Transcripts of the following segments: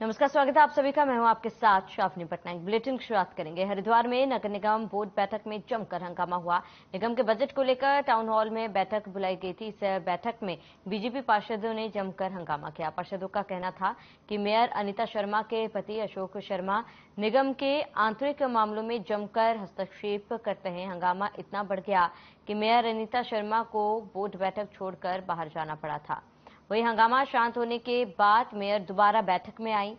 नमस्कार, स्वागत है आप सभी का। मैं हूं आपके साथ शाफनी पटनायक। बुलेटिन की शुरुआत करेंगे। हरिद्वार में नगर निगम बोर्ड बैठक में जमकर हंगामा हुआ। निगम के बजट को लेकर टाउन हॉल में बैठक बुलाई गई थी। इस बैठक में बीजेपी पार्षदों ने जमकर हंगामा किया। पार्षदों का कहना था कि मेयर अनीता शर्मा के पति अशोक शर्मा निगम के आंतरिक मामलों में जमकर हस्तक्षेप करते हैं। हंगामा इतना बढ़ गया कि मेयर अनीता शर्मा को बोर्ड बैठक छोड़कर बाहर जाना पड़ा था। वही हंगामा शांत होने के बाद मेयर दोबारा बैठक में आई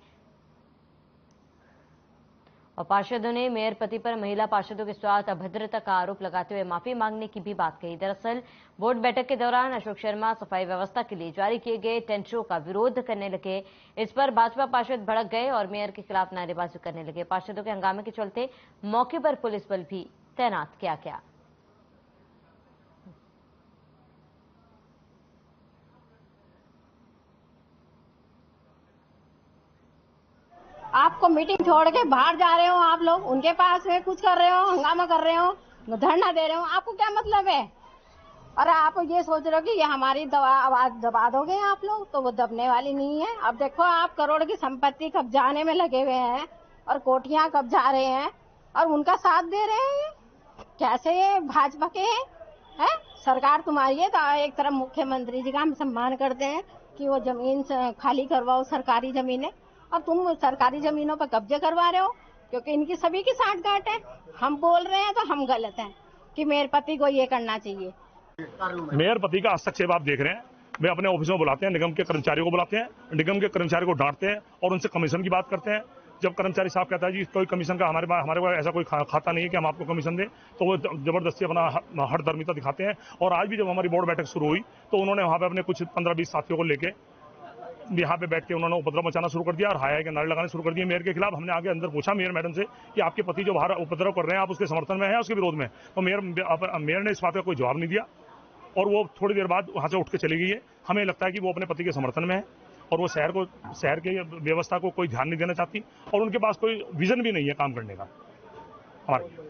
और पार्षदों ने मेयर पति पर महिला पार्षदों के साथ अभद्रता का आरोप लगाते हुए माफी मांगने की भी बात कही। दरअसल बोर्ड बैठक के दौरान अशोक शर्मा सफाई व्यवस्था के लिए जारी किए गए टेंडरों का विरोध करने लगे। इस पर भाजपा पार्षद भड़क गए और मेयर के खिलाफ नारेबाजी करने लगे। पार्षदों के हंगामे के चलते मौके पर पुलिस बल भी तैनात किया गया। आपको मीटिंग छोड़ के बाहर जा रहे हो, आप लोग उनके पास में कुछ कर रहे हो, हंगामा कर रहे हो, धरना दे रहे हो, आपको क्या मतलब है? और आप ये सोच रहे हो कि ये हमारी आवाज दबा दोगे आप लोग, तो वो दबने वाली नहीं है। अब देखो, आप करोड़ की संपत्ति कब्जाने में लगे हुए हैं और कोठियां कब्जा रहे हैं और उनका साथ दे रहे हैं। कैसे ये भाजपा के हैं? सरकार तुम्हारी है तो एक तरफ मुख्यमंत्री जी का हम सम्मान करते हैं कि वो जमीन खाली करवाओ, सरकारी जमीनें, और तुम सरकारी जमीनों पर कब्जे करवा रहे हो, क्योंकि इनकी सभी की साठगांठ है। हम बोल रहे हैं तो हम गलत हैं कि मेयर पति को ये करना चाहिए। मेयर पति का हस्तक्षेप आप देख रहे हैं। वे अपने ऑफिसों में बुलाते हैं, निगम के कर्मचारियों को बुलाते हैं, निगम के कर्मचारियों को डांटते हैं और उनसे कमीशन की बात करते हैं। जब कर्मचारी साहब कहता है जी कोई कमीशन का हमारे पास ऐसा कोई खाता नहीं है कि हम आपको कमीशन दें, तो वो जबरदस्ती अपना हठधर्मिता दिखाते हैं। और आज भी जब हमारी बोर्ड बैठक शुरू हुई तो उन्होंने वहां पर अपने कुछ 15-20 साथियों को लेके यहाँ पे बैठ के उन्होंने उपद्रव मचाना शुरू कर दिया और हाय के नारे लगाने शुरू कर दिए मेयर के खिलाफ। हमने आगे अंदर पूछा मेयर मैडम से कि आपके पति जो बाहर उपद्रव कर रहे हैं आप उसके समर्थन में हैं, उसके विरोध में? तो मेयर ने इस बात का कोई जवाब नहीं दिया और वो थोड़ी देर बाद वहां से उठ के चली गई है। हमें लगता है कि वो अपने पति के समर्थन में है और वो शहर के व्यवस्था को कोई ध्यान नहीं देना चाहती और उनके पास कोई विजन भी नहीं है काम करने का हमारे।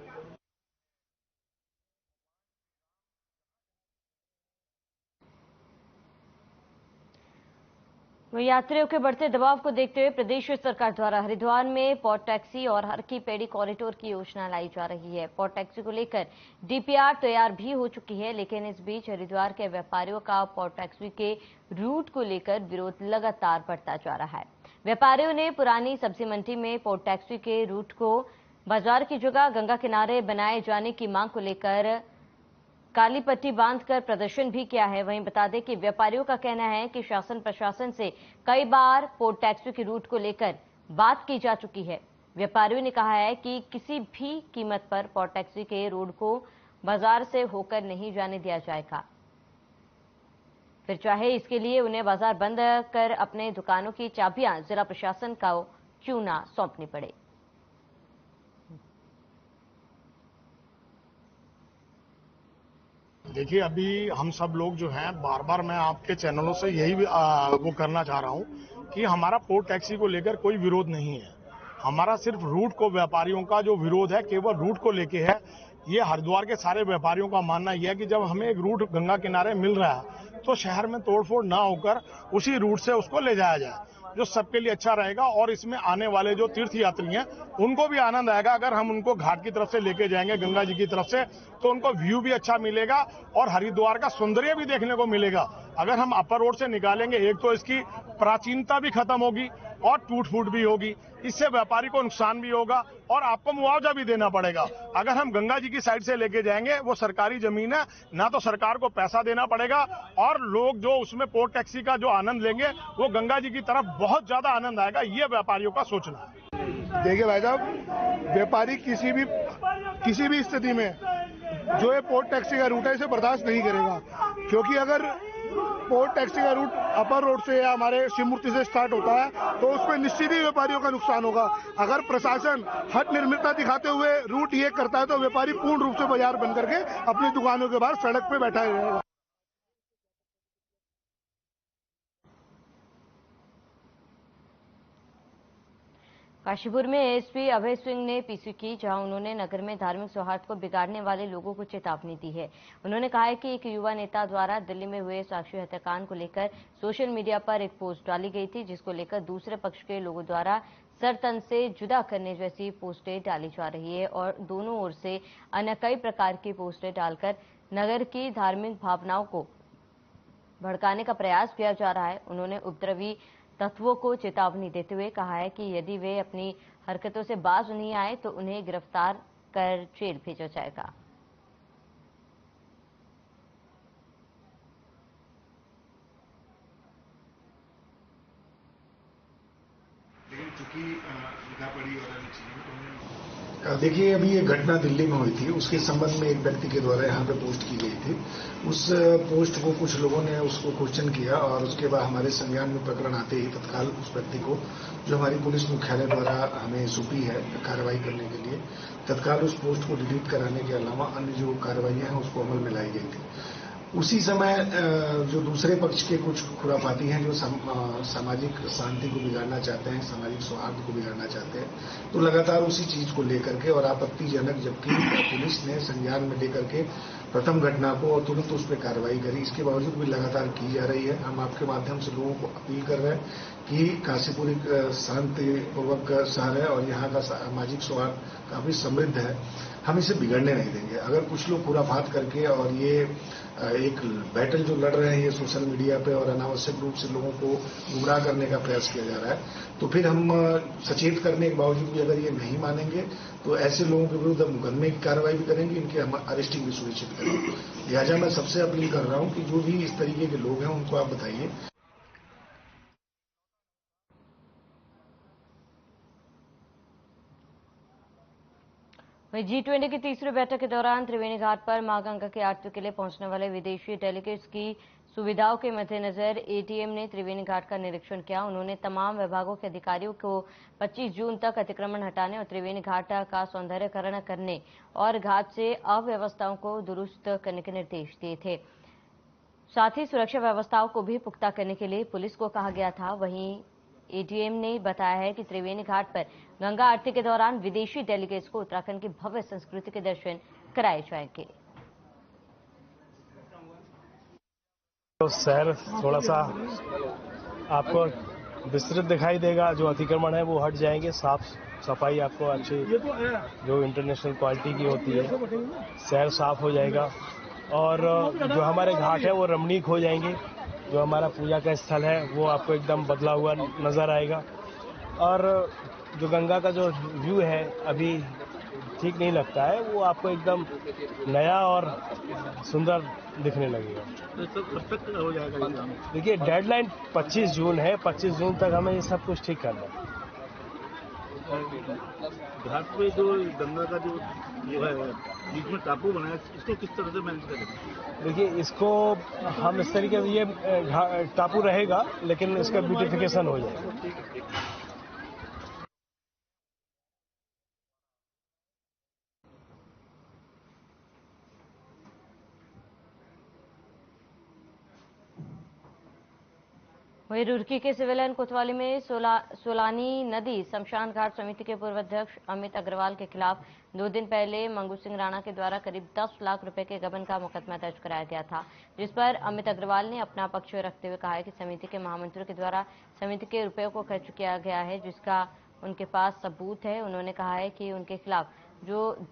यात्रियों के बढ़ते दबाव को देखते हुए प्रदेश सरकार द्वारा हरिद्वार में पॉट टैक्सी और हर की पेड़ी कॉरिडोर की योजना लाई जा रही है। पॉट टैक्सी को लेकर डीपीआर तैयार भी हो चुकी है, लेकिन इस बीच हरिद्वार के व्यापारियों का पॉट टैक्सी के रूट को लेकर विरोध लगातार बढ़ता जा रहा है। व्यापारियों ने पुरानी सब्जी मंडी में पॉट टैक्सी के रूट को बाजार की जगह गंगा किनारे बनाए जाने की मांग को लेकर काली पट्टी बांधकर प्रदर्शन भी किया है। वहीं बता दें कि व्यापारियों का कहना है कि शासन प्रशासन से कई बार पोर्ट टैक्सी के रूट को लेकर बात की जा चुकी है। व्यापारियों ने कहा है कि किसी भी कीमत पर पोर्ट टैक्सी के रोड को बाजार से होकर नहीं जाने दिया जाएगा, फिर चाहे इसके लिए उन्हें बाजार बंद कर अपने दुकानों की चाबियां जिला प्रशासन को क्यों ना सौंपनी पड़े। देखिए, अभी हम सब लोग जो हैं बार बार मैं आपके चैनलों से यही वो करना चाह रहा हूं कि हमारा पोर्ट टैक्सी को लेकर कोई विरोध नहीं है। हमारा सिर्फ रूट को व्यापारियों का जो विरोध है केवल रूट को लेके है। ये हरिद्वार के सारे व्यापारियों का मानना यह है कि जब हमें एक रूट गंगा किनारे मिल रहा है तो शहर में तोड़फोड़ ना होकर उसी रूट से उसको ले जाया जाए, जो सबके लिए अच्छा रहेगा। और इसमें आने वाले जो तीर्थ यात्री हैं उनको भी आनंद आएगा। अगर हम उनको घाट की तरफ से लेके जाएंगे गंगा जी की तरफ से तो उनको व्यू भी अच्छा मिलेगा और हरिद्वार का सौंदर्य भी देखने को मिलेगा। अगर हम अपर रोड से निकालेंगे, एक तो इसकी प्राचीनता भी खत्म होगी और टूट फूट भी होगी। इससे व्यापारी को नुकसान भी होगा और आपको मुआवजा भी देना पड़ेगा। अगर हम गंगा जी की साइड से लेके जाएंगे, वो सरकारी जमीन है, ना तो सरकार को पैसा देना पड़ेगा और लोग जो उसमें पोर्ट टैक्सी का जो आनंद लेंगे वो गंगा जी की तरफ बहुत ज्यादा आनंद आएगा। ये व्यापारियों का सोचना है। देखिए भाई साहब, व्यापारी किसी भी स्थिति में जो ये पोर्ट टैक्सी का रूट है इसे बर्दाश्त नहीं करेगा, क्योंकि अगर पोर्ट टैक्सी का रूट अपर रोड से या हमारे शिव मूर्ति से स्टार्ट होता है तो उसमें निश्चित ही व्यापारियों का नुकसान होगा। अगर प्रशासन हट निर्मितता दिखाते हुए रूट ये करता है तो व्यापारी पूर्ण रूप से बाजार बंद करके अपनी दुकानों के बाहर सड़क पे बैठा रहेगा। काशीपुर में एएसपी अभय सिंह ने पीसी की, जहां उन्होंने नगर में धार्मिक सौहार्द को बिगाड़ने वाले लोगों को चेतावनी दी है। उन्होंने कहा है कि एक युवा नेता द्वारा दिल्ली में हुए साक्षी हत्याकांड को लेकर सोशल मीडिया पर एक पोस्ट डाली गई थी, जिसको लेकर दूसरे पक्ष के लोगों द्वारा सर तन से जुदा करने जैसी पोस्टें डाली जा रही है और दोनों ओर से अन्य कई प्रकार की पोस्टें डालकर नगर की धार्मिक भावनाओं को भड़काने का प्रयास किया जा रहा है। उन्होंने उपद्रवी तत्वों को चेतावनी देते हुए कहा है कि यदि वे अपनी हरकतों से बाज नहीं आए तो उन्हें गिरफ्तार कर जेल भेजा जाएगा। देखिए, अभी ये घटना दिल्ली में हुई थी, उसके संबंध में एक व्यक्ति के द्वारा यहाँ पे पोस्ट की गई थी। उस पोस्ट को कुछ लोगों ने उसको क्वेश्चन किया और उसके बाद हमारे संज्ञान में प्रकरण आते ही तत्काल उस व्यक्ति को, जो हमारी पुलिस मुख्यालय द्वारा हमें सौंपी है कार्रवाई करने के लिए, तत्काल उस पोस्ट को डिलीट कराने के अलावा अन्य जो कार्रवाइयां हैं उसको अमल में लाई गई थी। उसी समय जो दूसरे पक्ष के कुछ खुराफाती हैं जो सामाजिक शांति को बिगाड़ना चाहते हैं, सामाजिक सौहार्द को बिगाड़ना चाहते हैं, तो लगातार उसी चीज को लेकर के और आपत्तिजनक, जबकि पुलिस ने संज्ञान में लेकर के प्रथम घटना को और तुरंत उस पर कार्रवाई करी, इसके बावजूद भी लगातार की जा रही है। हम आपके माध्यम से लोगों को अपील कर रहे हैं कि काशीपुर एक शांतिपूर्वक शहर है और यहाँ का सामाजिक सौहार्द काफी समृद्ध है, हम इसे बिगड़ने नहीं देंगे। अगर कुछ लोग खुराफात करके और ये एक बैटल जो लड़ रहे हैं ये सोशल मीडिया पे और अनावश्यक रूप से लोगों को गुमराह करने का प्रयास किया जा रहा है, तो फिर हम सचेत करने के बावजूद भी अगर ये नहीं मानेंगे तो ऐसे लोगों के विरुद्ध मुकदमे की कार्रवाई भी करेंगे, इनकी हम अरेस्टिंग भी सुनिश्चित करेंगे। लिहाजा मैं सबसे अपील कर रहा हूं कि जो भी इस तरीके के लोग हैं उनको आप बताइए। वहीं G20 की तीसरी बैठक के दौरान त्रिवेणी घाट पर मां गंगा की आरती के लिए पहुंचने वाले विदेशी डेलीगेट्स की सुविधाओं के मद्देनजर एटीएम ने त्रिवेणी घाट का निरीक्षण किया। उन्होंने तमाम विभागों के अधिकारियों को 25 जून तक अतिक्रमण हटाने और त्रिवेणी घाट का सौंदर्यीकरण करने और घाट से अव्यवस्थाओं को दुरुस्त करने के निर्देश दिए थे। साथ ही सुरक्षा व्यवस्थाओं को भी पुख्ता करने के लिए पुलिस को कहा गया था। वहीं एडीएम ने बताया है कि त्रिवेणी घाट पर गंगा आरती के दौरान विदेशी डेलीगेट्स को उत्तराखंड की भव्य संस्कृति के दर्शन कराए जाएंगे। तो शहर थोड़ा सा आपको विस्तृत दिखाई देगा, जो अतिक्रमण है वो हट जाएंगे, साफ सफाई आपको अच्छी जो इंटरनेशनल क्वालिटी की होती है, शहर साफ हो जाएगा और जो हमारे घाट है वो रमणीक हो जाएंगे। जो हमारा पूजा का स्थल है वो आपको एकदम बदला हुआ नजर आएगा और जो गंगा का जो व्यू है अभी ठीक नहीं लगता है, वो आपको एकदम नया और सुंदर दिखने लगेगा। तो कब तक हो जाएगा? देखिए, डेडलाइन 25 जून है, 25 जून तक हमें ये सब कुछ ठीक करना है। घाट पे जो गंगा का जो है बीच में टापू बनाया, इसको किस तरह से मैनेज करेंगे? देखिए, इसको हम इस तरीके से, ये टापू रहेगा लेकिन इसका ब्यूटिफिकेशन हो जाएगा। वहीं रुड़की के सिविलियन कोतवाली में सोलानी नदी शमशान घाट समिति के पूर्व अध्यक्ष अमित अग्रवाल के खिलाफ 2 दिन पहले मंगू सिंह राणा के द्वारा करीब 10 लाख रुपए के गबन का मुकदमा दर्ज कराया गया था, जिस पर अमित अग्रवाल ने अपना पक्ष रखते हुए कहा है कि समिति के महामंत्री के द्वारा समिति के रुपयों को खर्च किया गया है, जिसका उनके पास सबूत है। उन्होंने कहा है कि उनके खिलाफ जो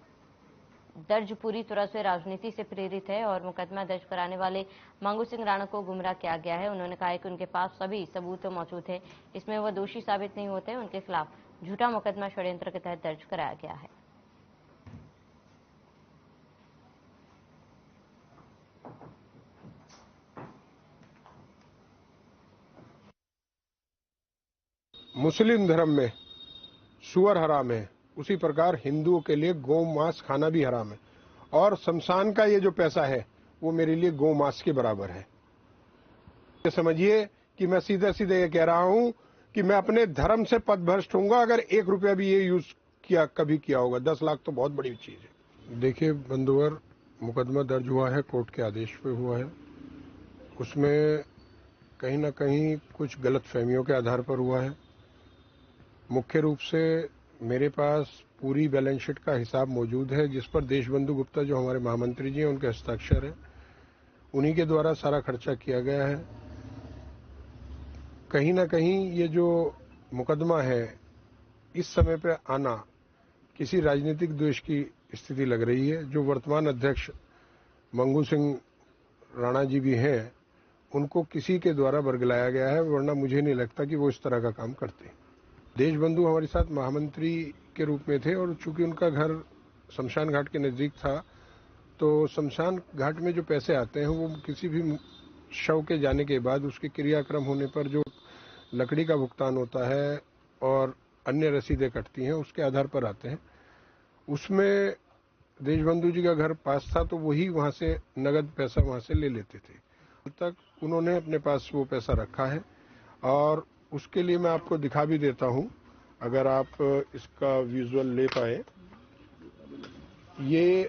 दर्ज पूरी तरह से राजनीति से प्रेरित है और मुकदमा दर्ज कराने वाले मंगू सिंह राणा को गुमराह किया गया है। उन्होंने कहा है कि उनके पास सभी सबूत मौजूद है, इसमें वह दोषी साबित नहीं होते, उनके खिलाफ झूठा मुकदमा षड्यंत्र के तहत दर्ज कराया गया है। मुस्लिम धर्म में सुअर हराम है, उसी प्रकार हिंदुओं के लिए गौ मांस खाना भी हराम है और शमशान का ये जो पैसा है वो मेरे लिए गौ मांस के बराबर है। ये समझिए कि मैं सीधे सीधे ये कह रहा हूं कि मैं अपने धर्म से पथभ्रष्ट होऊंगा अगर 1 रुपया भी ये यूज किया कभी किया होगा। 10 लाख तो बहुत बड़ी चीज है। देखिए बंधुवर, मुकदमा दर्ज हुआ है, कोर्ट के आदेश पे हुआ है, उसमें कहीं ना कहीं कुछ गलत फहमियों के आधार पर हुआ है। मुख्य रूप से मेरे पास पूरी बैलेंस शीट का हिसाब मौजूद है, जिस पर देशबंधु गुप्ता जो हमारे महामंत्री जी हैं उनके हस्ताक्षर है। उन्हीं के द्वारा सारा खर्चा किया गया है। कहीं ना कहीं ये जो मुकदमा है इस समय पे आना किसी राजनीतिक द्वेष की स्थिति लग रही है। जो वर्तमान अध्यक्ष मंगू सिंह राणा जी भी हैं, उनको किसी के द्वारा बरगलाया गया है, वरना मुझे नहीं लगता कि वो इस तरह का काम करते। देशबंधु हमारे साथ महामंत्री के रूप में थे और चूंकि उनका घर शमशान घाट के नजदीक था, तो शमशान घाट में जो पैसे आते हैं वो किसी भी शव के जाने के बाद उसके क्रियाक्रम होने पर जो लकड़ी का भुगतान होता है और अन्य रसीदें कटती हैं उसके आधार पर आते हैं। उसमें देशबंधु जी का घर पास था, तो वही वहां से नगद पैसा वहां से ले लेते थे। अब तक उन्होंने अपने पास वो पैसा रखा है और उसके लिए मैं आपको दिखा भी देता हूं, अगर आप इसका विजुअल ले पाए। ये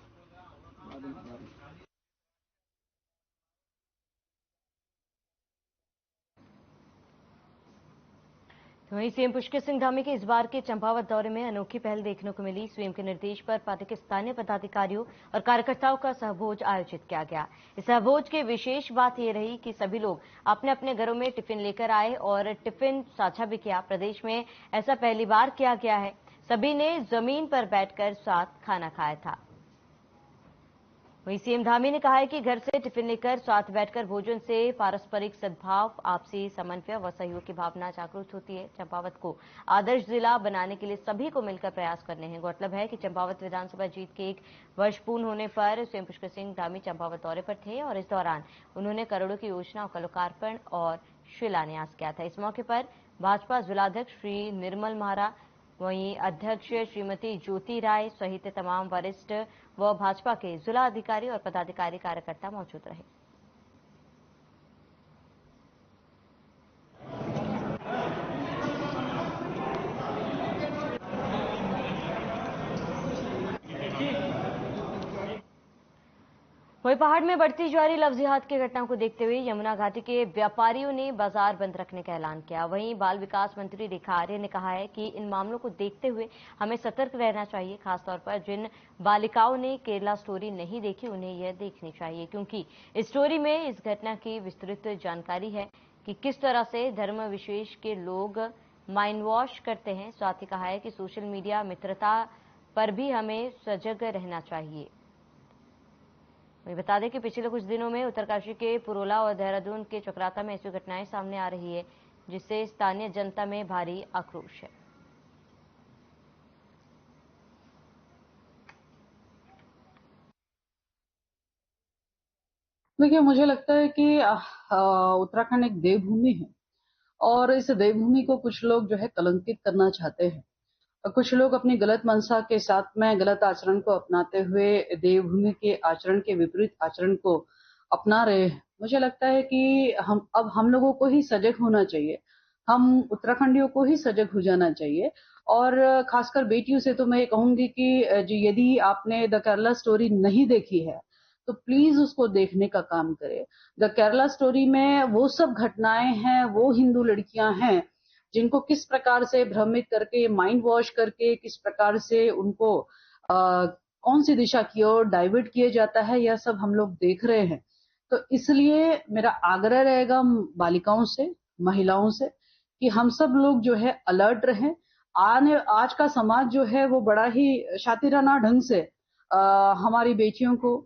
वहीं सीएम पुष्कर सिंह धामी के इस बार के चंपावत दौरे में अनोखी पहल देखने को मिली। सीएम के निर्देश पर पार्टी के स्थानीय पदाधिकारियों और कार्यकर्ताओं का सहभोज आयोजित किया गया। इस सहभोज की विशेष बात यह रही कि सभी लोग अपने अपने घरों में टिफिन लेकर आए और टिफिन साझा भी किया। प्रदेश में ऐसा पहली बार किया गया है। सभी ने जमीन पर बैठकर साथ खाना खाया था। वहीं सीएम धामी ने कहा है कि घर से टिफिन लेकर साथ बैठकर भोजन से पारस्परिक सद्भाव, आपसी समन्वय व सहयोग की भावना जागृत होती है। चंपावत को आदर्श जिला बनाने के लिए सभी को मिलकर प्रयास करने हैं। गौरतलब है कि चंपावत विधानसभा जीत के 1 वर्ष पूर्ण होने पर सीएम पुष्कर सिंह धामी चंपावत दौरे पर थे और इस दौरान उन्होंने करोड़ों की योजनाओं का लोकार्पण और शिलान्यास किया था। इस मौके पर भाजपा जिलाध्यक्ष श्री निर्मल महारा, वहीं अध्यक्ष श्रीमती ज्योति राय सहित तमाम वरिष्ठ व भाजपा के जिला अधिकारी और पदाधिकारी कार्यकर्ता मौजूद रहे। वहीं पहाड़ में बढ़ती जा रही लव जिहाद की घटना को देखते हुए यमुना घाटी के व्यापारियों ने बाजार बंद रखने का ऐलान किया। वहीं बाल विकास मंत्री रेखा आर्य ने कहा है कि इन मामलों को देखते हुए हमें सतर्क रहना चाहिए। खासतौर पर जिन बालिकाओं ने केरला स्टोरी नहीं देखी उन्हें यह देखनी चाहिए, क्योंकि इस स्टोरी में इस घटना की विस्तृत जानकारी है कि किस तरह से धर्म विशेष के लोग माइंड वॉश करते हैं। साथ ही कहा है कि सोशल मीडिया मित्रता पर भी हमें सजग रहना चाहिए। वही बता दें कि पिछले कुछ दिनों में उत्तरकाशी के पुरोला और देहरादून के चक्राता में ऐसी घटनाएं सामने आ रही है, जिससे स्थानीय जनता में भारी आक्रोश है। देखिए, मुझे लगता है कि उत्तराखंड एक देवभूमि है और इस देवभूमि को कुछ लोग जो है कलंकित करना चाहते हैं। कुछ लोग अपनी गलत मंशा के साथ में गलत आचरण को अपनाते हुए देवभूमि के आचरण के विपरीत आचरण को अपना रहे हैं। मुझे लगता है कि हम लोगों को ही सजग होना चाहिए। हम उत्तराखंडियों को ही सजग हो जाना चाहिए और खासकर बेटियों से तो मैं ये कहूंगी कि यदि आपने द केरला स्टोरी नहीं देखी है तो प्लीज उसको देखने का काम करें। द केरला स्टोरी में वो सब घटनाएं हैं, वो हिंदू लड़कियां हैं जिनको किस प्रकार से भ्रमित करके, माइंड वॉश करके, किस प्रकार से उनको कौन सी दिशा की ओर डाइवर्ट किया जाता है, यह सब हम लोग देख रहे हैं। तो इसलिए मेरा आग्रह रहेगा बालिकाओं से, महिलाओं से कि हम सब लोग जो है अलर्ट रहें। आज का समाज जो है वो बड़ा ही शातिराना ढंग से हमारी बेटियों को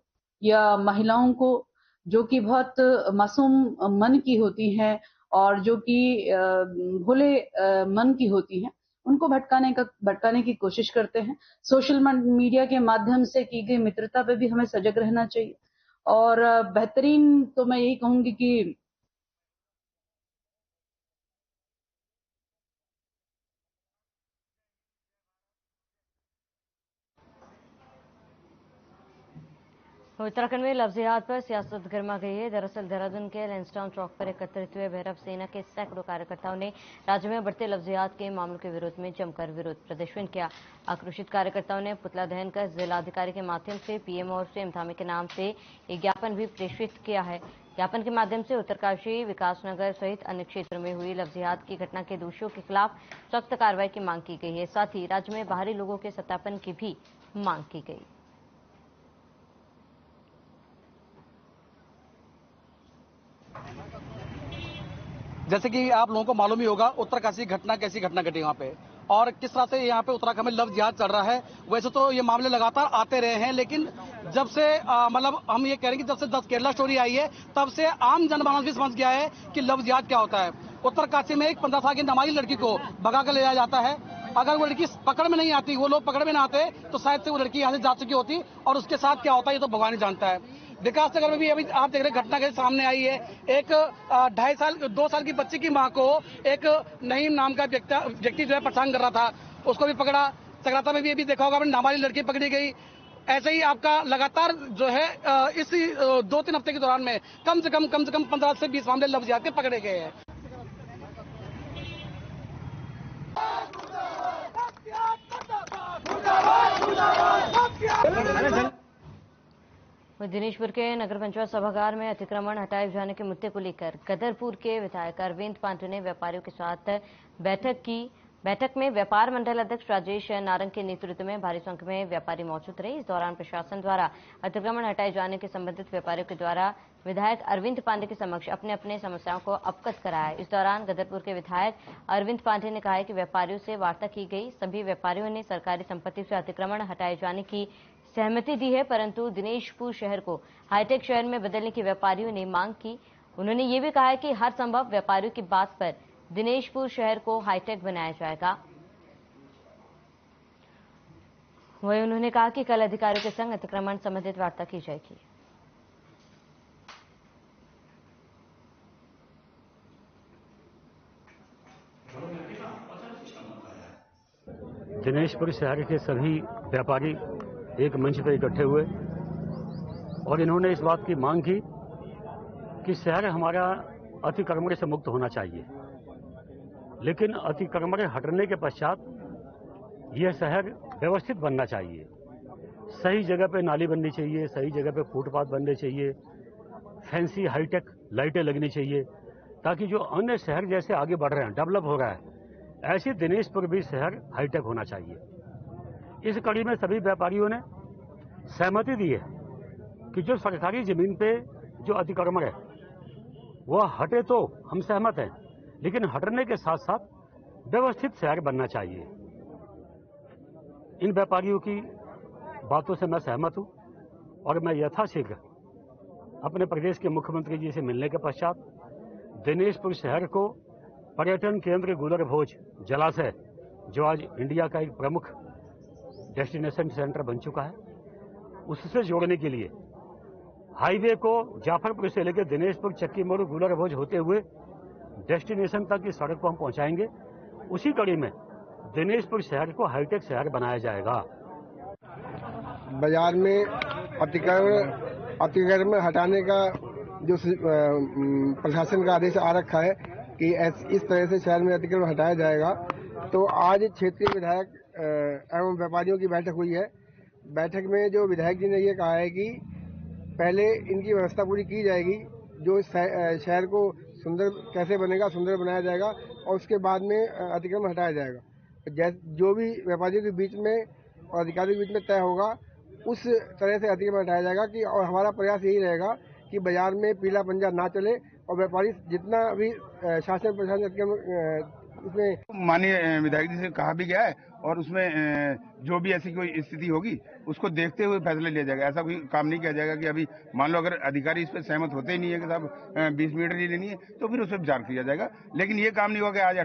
या महिलाओं को, जो कि बहुत मासूम मन की होती हैं और जो कि भोले मन की होती हैं, उनको भटकाने की कोशिश करते हैं। सोशल मीडिया के माध्यम से की गई मित्रता पे भी हमें सजग रहना चाहिए और बेहतरीन तो मैं यही कहूंगी कि उत्तराखंड में लफ्जियात पर सियासत गर्मा गई है। दरअसल देहरादून के लैंसडाउन चौक पर एकत्रित हुए भैरव सेना के सैकड़ों कार्यकर्ताओं ने राज्य में बढ़ते लफ्जियात के मामलों के विरोध में जमकर विरोध प्रदर्शन किया। आक्रोशित कार्यकर्ताओं ने पुतला दहन कर जिलाधिकारी के माध्यम से पीएम और सीएम धामी के नाम से एक ज्ञापन भी प्रेषित किया है। ज्ञापन के माध्यम से उत्तरकाशी, विकासनगर सहित अन्य क्षेत्रों में हुई लफ्जियात की घटना के दोषियों के खिलाफ सख्त कार्रवाई की मांग की गई है। साथ ही राज्य में बाहरी लोगों के सत्यापन की भी मांग की गई। जैसे कि आप लोगों को मालूम ही होगा उत्तरकाशी घटना कैसी घटना घटी वहाँ पे और किस तरह से यहाँ पे उत्तराखंड में लव जिहाद चल रहा है। वैसे तो ये मामले लगातार आते रहे हैं, लेकिन जब से मतलब हम ये कह रहे हैं कि जब से 10 केरला स्टोरी आई है तब से आम जनमानस भी समझ गया है कि लव जिहाद क्या होता है। उत्तरकाशी में एक 15 साल की नाबालिग लड़की को भगा कर ले जाया जाता है। अगर वो लड़की पकड़ में नहीं आती, वो लोग पकड़ में ना आते तो शायद से वो लड़की यहाँ से जा चुकी होती और उसके साथ क्या होता है ये तो भगवान ही जानता है। विकासनगर में भी अभी आप देख रहे हैं घटना के सामने आई है। एक 2 साल की बच्ची की मां को एक नईम नाम का व्यक्ति जो है परेशान कर रहा था, उसको भी पकड़ा। चकराता में भी अभी देखा होगा नाबालिग लड़की पकड़ी गई। ऐसे ही आपका लगातार जो है इस 2-3 हफ्ते के दौरान में कम से कम 15 से 20 मामले लव जिहाद के पकड़े गए हैं। दिनेशपुर के नगर पंचायत सभागार में अतिक्रमण हटाए जाने के मुद्दे को लेकर गदरपुर के विधायक अरविंद पांडे ने व्यापारियों के साथ बैठक की। बैठक में व्यापार मंडल अध्यक्ष राजेश नारंग के नेतृत्व में भारी संख्या में व्यापारी मौजूद रहे। इस दौरान प्रशासन द्वारा अतिक्रमण हटाए जाने के संबंधित व्यापारियों के द्वारा विधायक अरविंद पांडे के समक्ष अपने अपने समस्याओं को अवगत कराया। इस दौरान गदरपुर के विधायक अरविंद पांडे ने कहा कि व्यापारियों से वार्ता की गई। सभी व्यापारियों ने सरकारी संपत्ति से अतिक्रमण हटाए जाने की सहमति दी है, परंतु दिनेशपुर शहर को हाईटेक शहर में बदलने की व्यापारियों ने मांग की। उन्होंने ये भी कहा है कि हर संभव व्यापारियों की बात पर दिनेशपुर शहर को हाईटेक बनाया जाएगा। वहीं उन्होंने कहा कि कल अधिकारियों के संग अतिक्रमण संबंधित वार्ता की जाएगी। दिनेशपुर शहर के सभी व्यापारी एक मंच पर इकट्ठे हुए और इन्होंने इस बात की मांग की कि शहर हमारा अतिक्रमण से मुक्त होना चाहिए, लेकिन अतिक्रमण हटने के पश्चात यह शहर व्यवस्थित बनना चाहिए। सही जगह पे नाली बननी चाहिए, सही जगह पे फुटपाथ बनने चाहिए, फैंसी हाईटेक लाइटें लगनी चाहिए, ताकि जो अन्य शहर जैसे आगे बढ़ रहे हैं, डेवलप हो रहा है, ऐसे दिनेशपुर भी शहर हाईटेक होना चाहिए। इस कड़ी में सभी व्यापारियों ने सहमति दी है कि जो सरकारी जमीन पे जो अतिक्रमण है वह हटे तो हम सहमत हैं, लेकिन हटने के साथ साथ व्यवस्थित शहर बनना चाहिए। इन व्यापारियों की बातों से मैं सहमत हूं और मैं यथाशीघ्र अपने प्रदेश के मुख्यमंत्री जी से मिलने के पश्चात दिनेशपुर शहर को पर्यटन केंद्र गुलरभोज जलाशय, जो आज इंडिया का एक प्रमुख डेस्टिनेशन सेंटर बन चुका है, उससे जोड़ने के लिए हाईवे को जाफरपुर से लेकर दिनेशपुर, चक्की मोड़, गुलरभोज होते हुए डेस्टिनेशन तक की सड़क को हम पहुंचाएंगे। उसी कड़ी में दिनेशपुर शहर को हाईटेक शहर बनाया जाएगा। बाजार में अतिक्रमण हटाने का जो प्रशासन का आदेश आ रखा है कि इस तरह से शहर में अतिक्रमण हटाया जाएगा, तो आज क्षेत्रीय विधायक एवं व्यापारियों की बैठक हुई है। बैठक में जो विधायक जी ने ये कहा है कि पहले इनकी व्यवस्था पूरी की जाएगी, जो शहर को सुंदर कैसे बनेगा, सुंदर बनाया जाएगा और उसके बाद में अतिक्रमण हटाया जाएगा। जो भी व्यापारियों के बीच में और अधिकारियों के बीच में तय होगा, उस तरह से अतिक्रमण हटाया जाएगा। कि और हमारा प्रयास यही रहेगा कि बाजार में पीला पंजा ना चले और व्यापारी जितना भी शासन प्रशासन अतिक्रमण उसमें माननीय विधायक जी से कहा भी गया है और उसमें जो भी ऐसी कोई स्थिति होगी उसको देखते हुए फैसले लिया जाएगा। ऐसा कोई काम नहीं किया जाएगा कि अभी मान लो अगर अधिकारी इस पर सहमत होते ही नहीं है कि साहब 20 मीटर ही लेनी है तो फिर उस पर विचार किया जाएगा। लेकिन ये काम नहीं होगा कि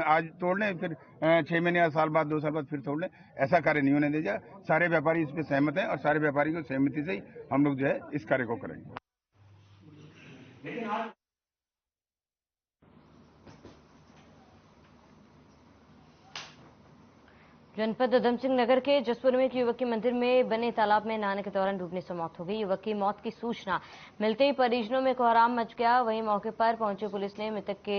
आज तोड़ लें, फिर 6 महीने या साल बाद 2 साल बाद फिर तोड़ लें, ऐसा कार्य नहीं होने दिया। सारे व्यापारी इस पर सहमत हैं और सारे व्यापारी को सहमति से ही हम लोग जो है इस कार्य को करेंगे। जनपद उधम सिंह नगर के जसपुर में एक युवक की मंदिर में बने तालाब में नहाने के दौरान डूबने से मौत हो गई। युवक की मौत की सूचना मिलते ही परिजनों में कोहराम मच गया। वहीं मौके पर पहुंची पुलिस ने मृतक के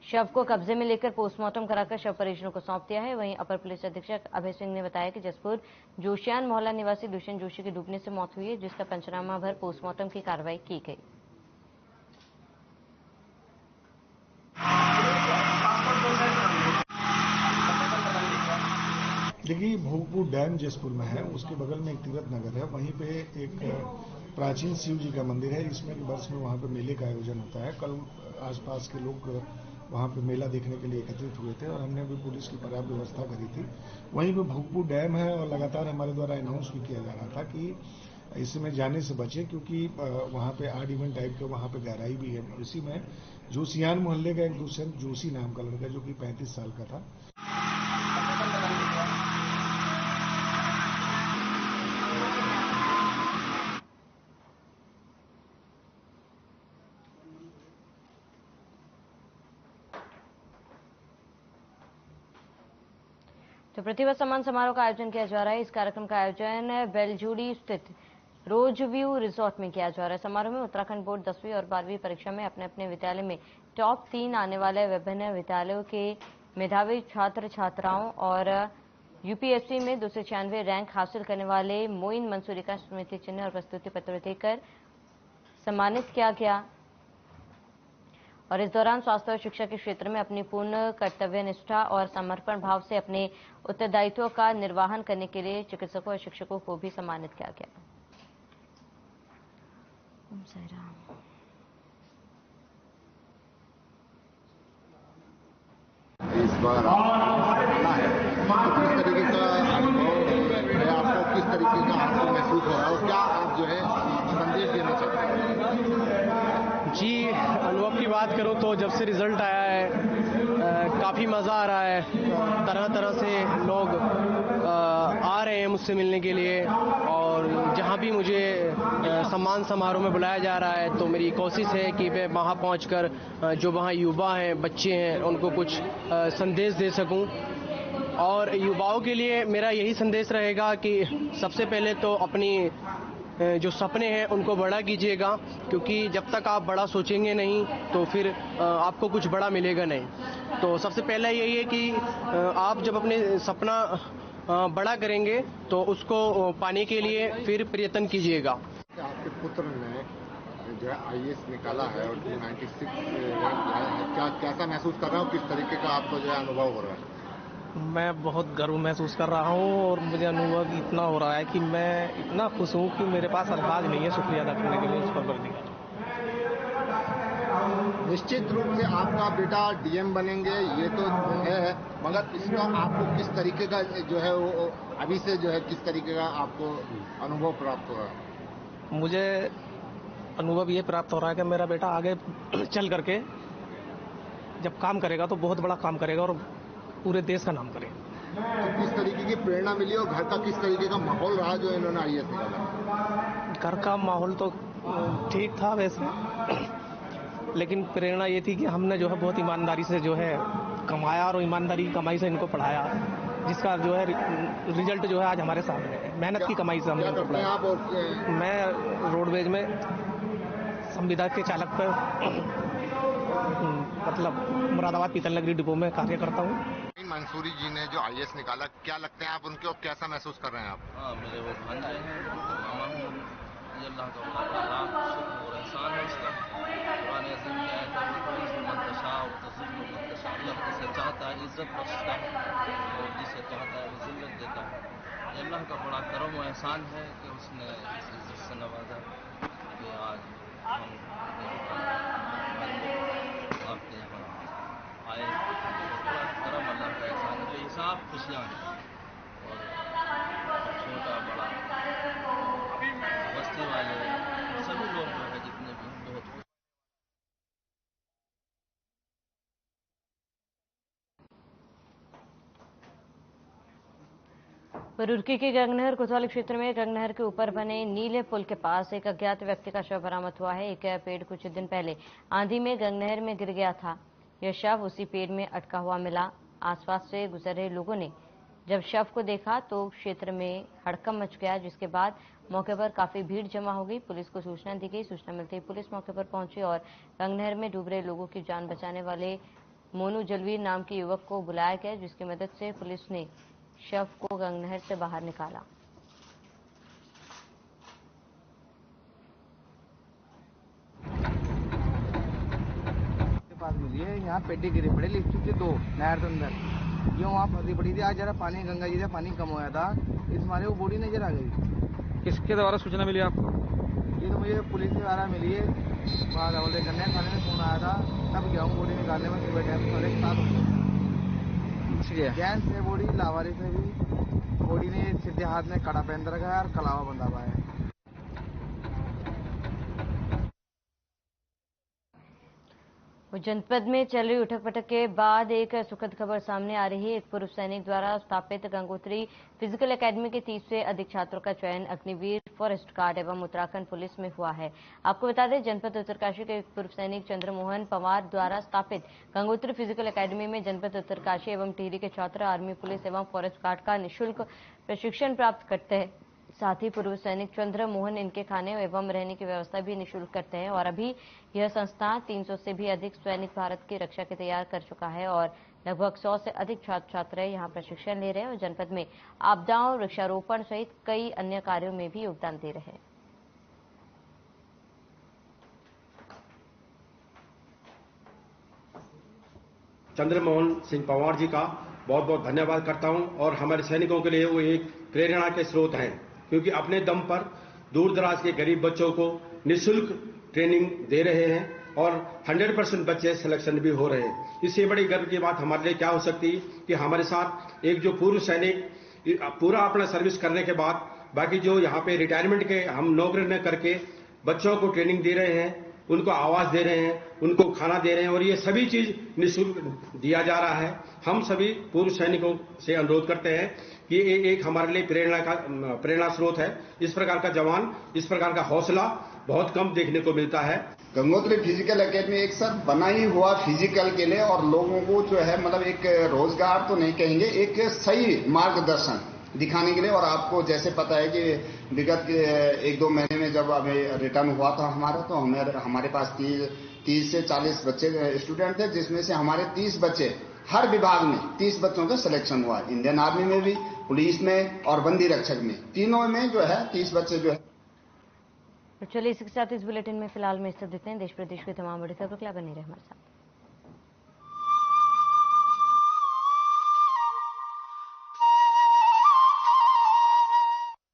शव को कब्जे में लेकर पोस्टमार्टम कराकर शव परिजनों को सौंप दिया है। वहीं अपर पुलिस अधीक्षक अभय सिंह ने बताया कि जसपुर जोशियान मोहल्ला निवासी दुष्यंत जोशी की डूबने से मौत हुई है, जिसका पंचनामा भर पोस्टमार्टम की कार्रवाई की गई। देखिए, भोगपुर डैम जसपुर में है, उसके बगल में एक तीर्थ नगर है, वहीं पे एक प्राचीन शिव जी का मंदिर है। इसमें वर्ष में वहाँ पे मेले का आयोजन होता है। कल आसपास के लोग वहाँ पे मेला देखने के लिए एकत्रित हुए थे और हमने भी पुलिस की पर्याप्त व्यवस्था करी थी। वहीं पे भोगपुर डैम है और लगातार हमारे द्वारा अनाउंस भी किया जा रहा था कि इसमें जाने से बचे, क्योंकि वहाँ पे आड इवन टाइप का वहाँ पे गहराई भी है। इसी में जोशियान मोहल्ले का एक दुष्यंत जोशी नाम का लड़का जो कि 35 साल का था। तो प्रतिभा सम्मान समारोह का आयोजन किया जा रहा है। इस कार्यक्रम का आयोजन बेलजूड़ी स्थित रोज व्यू रिसोर्ट में किया जा रहा है। समारोह में उत्तराखंड बोर्ड 10वीं और 12वीं परीक्षा में अपने अपने विद्यालय में टॉप 3 आने वाले विभिन्न विद्यालयों के मेधावी छात्र छात्राओं और यूपीएससी में 296 रैंक हासिल करने वाले मोइन मंसूरी का स्मृति चिन्ह और प्रस्तुति पत्र देकर सम्मानित किया गया। और इस दौरान स्वास्थ्य और शिक्षा के क्षेत्र में अपनी पूर्ण कर्तव्यनिष्ठा और समर्पण भाव से अपने उत्तरदायित्वों का निर्वहन करने के लिए चिकित्सकों और शिक्षकों को भी सम्मानित किया गया। इस बार है तो किस तरीके का अनुभव है आपको, किस तरीके का आपको महसूस हो रहा है और क्या आप जो है संदेश देना चाहते हैं? जी, अनुभव की बात करूं तो जब से रिजल्ट आया है काफ़ी मज़ा आ रहा है। तरह तरह से लोग आ रहे हैं मुझसे मिलने के लिए और जहां भी मुझे सम्मान समारोह में बुलाया जा रहा है तो मेरी कोशिश है कि मैं वहां पहुंचकर जो वहां युवा हैं, बच्चे हैं, उनको कुछ संदेश दे सकूं। और युवाओं के लिए मेरा यही संदेश रहेगा कि सबसे पहले तो अपनी जो सपने हैं उनको बड़ा कीजिएगा, क्योंकि जब तक आप बड़ा सोचेंगे नहीं तो फिर आपको कुछ बड़ा मिलेगा नहीं। तो सबसे पहला यही है कि आप जब अपने सपना बड़ा करेंगे तो उसको पाने के लिए फिर प्रयत्न कीजिएगा। आपके पुत्र ने जो है IAS निकाला है और 296 रैंक लाया है, कैसा महसूस कर रहा हूँ, किस तरीके का आपको जो है अनुभव हो रहा है? मैं बहुत गर्व महसूस कर रहा हूँ और मुझे अनुभव इतना हो रहा है कि मैं इतना खुश हूँ कि मेरे पास अल्फाज नहीं है शुक्रिया अदा करने के लिए उस परवरदिगार। निश्चित रूप से आपका बेटा DM बनेंगे ये तो है, मगर इसका आपको किस तरीके का जो है वो अभी से जो है किस तरीके का आपको अनुभव प्राप्त हो रहा है? मुझे अनुभव ये प्राप्त हो रहा है कि मेरा बेटा आगे चल करके जब काम करेगा तो बहुत बड़ा काम करेगा और पूरे देश का नाम करेगा। तो किस तरीके की प्रेरणा मिली और घर का किस तरीके का माहौल रहा जो इन्होंने IAS निकाला? घर का माहौल तो ठीक था वैसे, लेकिन प्रेरणा ये थी कि हमने जो है बहुत ईमानदारी से जो है कमाया और ईमानदारी की कमाई से इनको पढ़ाया, जिसका जो है रिजल्ट जो है आज हमारे सामने है। मेहनत की कमाई से हमने इनको पढ़ाया। मैं रोडवेज में संविदा के चालक पर मतलब मुरादाबाद पीतल नगरी डिपो में कार्य करता हूँ। मंसूरी जी ने जो IAS निकाला, क्या लगता है आप उनके और कैसा महसूस कर रहे हैं आप? मेरे वो भांजे हैं, मामा हूँ, ये अल्लाह का बड़ा शुक्र और एहसान है उसका। कुरान अज़ीम की आयत है कि मंतशा और तज़िल्लु मंतशा, अल्लाह जिसे चाहता है इज्जत बख्शता है और जिसे चाहता है वो जिल्लत देता है। ये अल्लाह का बड़ा करम और एहसान है कि उसने इस इज्जत से नवाजा कि आज हम आपके यहाँ आए। बड़ा करम अल्लाह का एहसान है, बेहिसाब खुशियाँ हैं और छोटा बड़ा बस्ती वाले सभी लोग जो है जितने भी बहुत खुश। रुड़की के गंगनहर कोतवाली क्षेत्र में गंगनहर के ऊपर बने नीले पुल के पास एक अज्ञात व्यक्ति का शव बरामद हुआ है। एक पेड़ कुछ दिन पहले आंधी में गंगनहर में गिर गया था। यह शव उसी पेड़ में अटका हुआ मिला। आसपास से गुजर रहे लोगों ने जब शव को देखा तो क्षेत्र में हड़कंप मच गया, जिसके बाद मौके पर काफी भीड़ जमा हो गई। पुलिस को सूचना दी गई। सूचना मिलते ही पुलिस मौके पर पहुंची और गंगनहर में डूब रहे लोगों की जान बचाने वाले मोनू जलवीर नाम के युवक को बुलाया गया, जिसकी मदद से पुलिस ने शव को गंगनहर से बाहर निकाला। पास मिली है, यहाँ पेटी गिरी पड़ी लिफ्ट के 2 नहर के अंदर, यूँ वहाँ फंसी पड़ी थी। आज जरा पानी गंगा जी से पानी कम होया था, इस मारे वो बॉडी नजर आ गई। किसके द्वारा सूचना मिली आपको? ये तो मुझे पुलिस के द्वारा मिली है। वहाँ रावल कन्या थाने में फोन आया था, तब गया हूँ बॉडी निकालने में। सुबह टाइम 7:30 गैस से बॉडी लावारी से भी बॉडी ने सीधे हाथ में कड़ा पहन रखा है और कलावा बंधा हुआ है। जनपद में चल रही उठक पटक के बाद एक सुखद खबर सामने आ रही है। एक पूर्व सैनिक द्वारा स्थापित गंगोत्री फिजिकल एकेडमी के 30 से अधिक छात्रों का चयन अग्निवीर, फॉरेस्ट गार्ड एवं उत्तराखंड पुलिस में हुआ है। आपको बता दें, जनपद उत्तरकाशी के पूर्व सैनिक चंद्रमोहन पवार द्वारा स्थापित गंगोत्री फिजिकल एकेडमी में जनपद उत्तरकाशी एवं टिहरी के छात्र आर्मी, पुलिस एवं फॉरेस्ट गार्ड का निःशुल्क प्रशिक्षण प्राप्त करते हैं। साथ ही पूर्व सैनिक चंद्र मोहन इनके खाने एवं रहने की व्यवस्था भी निःशुल्क करते हैं। और अभी यह संस्था 300 से भी अधिक सैनिक भारत की रक्षा के तैयार कर चुका है और लगभग 100 से अधिक छात्र छात्राएं यहां प्रशिक्षण ले रहे हैं और जनपद में आपदाओं, वृक्षारोपण सहित कई अन्य कार्यों में भी योगदान दे रहे हैं। चंद्रमोहन सिंह पवार जी का बहुत बहुत धन्यवाद करता हूं और हमारे सैनिकों के लिए वो एक प्रेरणा के स्रोत हैं, क्योंकि अपने दम पर दूर दराज के गरीब बच्चों को निःशुल्क ट्रेनिंग दे रहे हैं और 100% बच्चे सिलेक्शन भी हो रहे हैं। इससे बड़ी गर्व की बात हमारे लिए क्या हो सकती है कि हमारे साथ एक जो पूर्व सैनिक पूरा अपना सर्विस करने के बाद बाकी जो यहाँ पे रिटायरमेंट के हम नौकरी न करके बच्चों को ट्रेनिंग दे रहे हैं, उनको आवास दे रहे हैं, उनको खाना दे रहे हैं और ये सभी चीज निःशुल्क दिया जा रहा है। हम सभी पूर्व सैनिकों से अनुरोध करते हैं कि ये एक हमारे लिए प्रेरणा स्रोत है। इस प्रकार का जवान, इस प्रकार का हौसला बहुत कम देखने को मिलता है। गंगोत्री फिजिकल एकेडमी एक सर बना ही हुआ फिजिकल के लिए और लोगों को जो है मतलब एक रोजगार तो नहीं कहेंगे, एक सही मार्गदर्शन दिखाने के लिए। और आपको जैसे पता है कि विगत 1-2 महीने में जब हमें रिटर्न हुआ था हमारा, तो हमारे पास 30 से 40 बच्चे स्टूडेंट थे, जिसमें से हमारे 30 बच्चे हर विभाग में 30 बच्चों का सिलेक्शन हुआ। इंडियन आर्मी में भी, पुलिस में और बंदी रक्षक में, तीनों में जो है 30 बच्चे जो है। तो चलिए इसके साथ इस बुलेटिन में फिलहाल में इस देते हैं। देश प्रदेश की तमाम बड़ी खबरों के लिए बने रहे हमारे साथ।